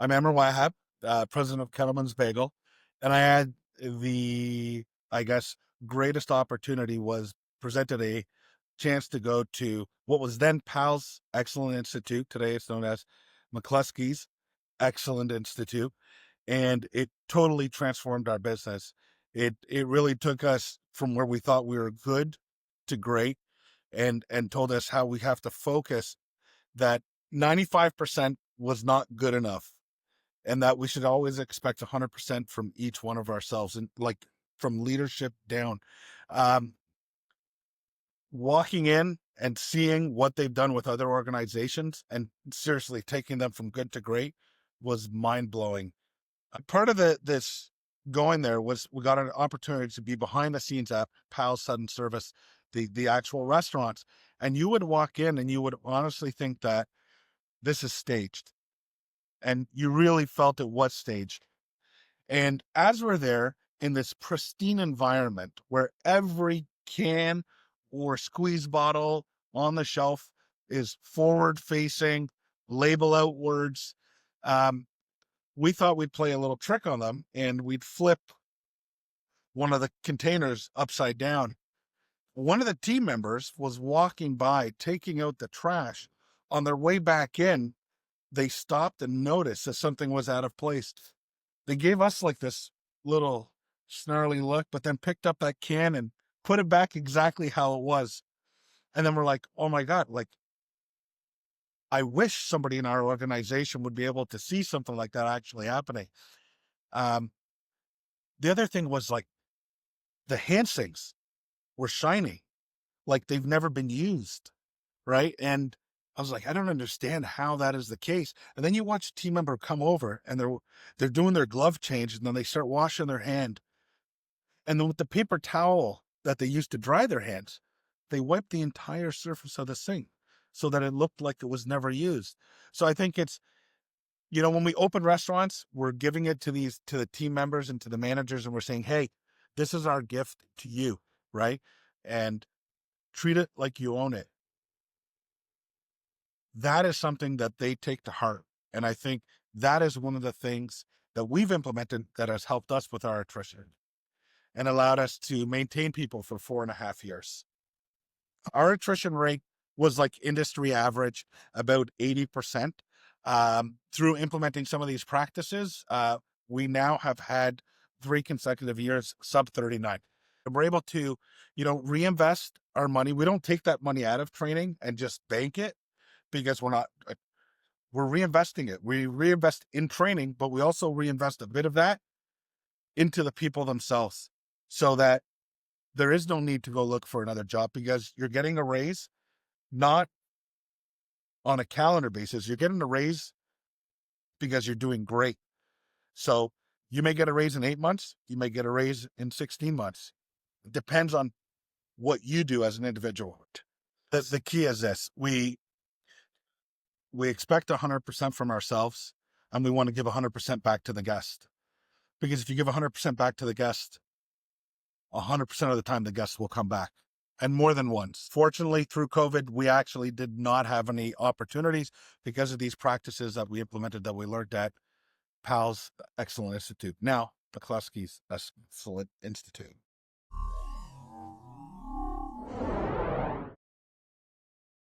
I'm Amer Wahab, president of Kettleman's Bagel, and I had the, I guess, greatest opportunity was presented a chance to go to what was then PAL's Excellent Institute. Today it's known as McClaskey's Excellent Institute, and it totally transformed our business. It really took us from where we thought we were good to great, and told us how we have to focus that 95% was not good enough, and that we should always expect 100% from each one of ourselves, and like from leadership down. um, Walking in and seeing what they've done with other organizations and seriously taking them from good to great was mind-blowing. Part of this going there was we got an opportunity to be behind the scenes at Pal's Sudden Service, the actual restaurants, and you would walk in and you would honestly think that this is staged, and you really felt it was staged. And as we're there in this pristine environment where every can or squeeze bottle on the shelf is forward facing, label outwards, um, we thought we'd play a little trick on them and we'd flip one of the containers upside down. One of the team members was walking by, taking out the trash. On their way back in, they stopped and noticed that something was out of place. They gave us like this little snarly look, but then picked up that can and put it back exactly how it was. And then we're like, oh my God, like, I wish somebody in our organization would be able to see something like that actually happening. Um, the other thing was like the hand sinks were shiny, like they've never been used. Right. And I was like, I don't understand how that is the case. And then you watch a team member come over and they're doing their glove change, and then they start washing their hand. And then with the paper towel that they used to dry their hands, they wiped the entire surface of the sink so that it looked like it was never used. So I think it's, when we open restaurants, we're giving it to the team members and to the managers, and we're saying, hey, this is our gift to you, right? And treat it like you own it. That is something that they take to heart. And I think that is one of the things that we've implemented that has helped us with our attrition and allowed us to maintain people for 4.5 years. Our attrition rate was like industry average, about 80%. Through implementing some of these practices, we now have had 3 consecutive years sub 39. And we're able to, reinvest our money. We don't take that money out of training and just bank it, because we're reinvesting it. We reinvest in training, but we also reinvest a bit of that into the people themselves, so that there is no need to go look for another job, because you're getting a raise, not on a calendar basis. You're getting a raise because you're doing great. So you may get a raise in 8 months. You may get a raise in 16 months. It depends on what you do as an individual. The key is this: we expect 100% from ourselves, and we want to give 100% back to the guest. Because if you give 100% back to the guest, 100% of the time the guest will come back, and more than once. Fortunately, through COVID, we actually did not have any opportunities because of these practices that we implemented, that we learned at PAL's Excellent Institute, now McClaskey's Excellent Institute.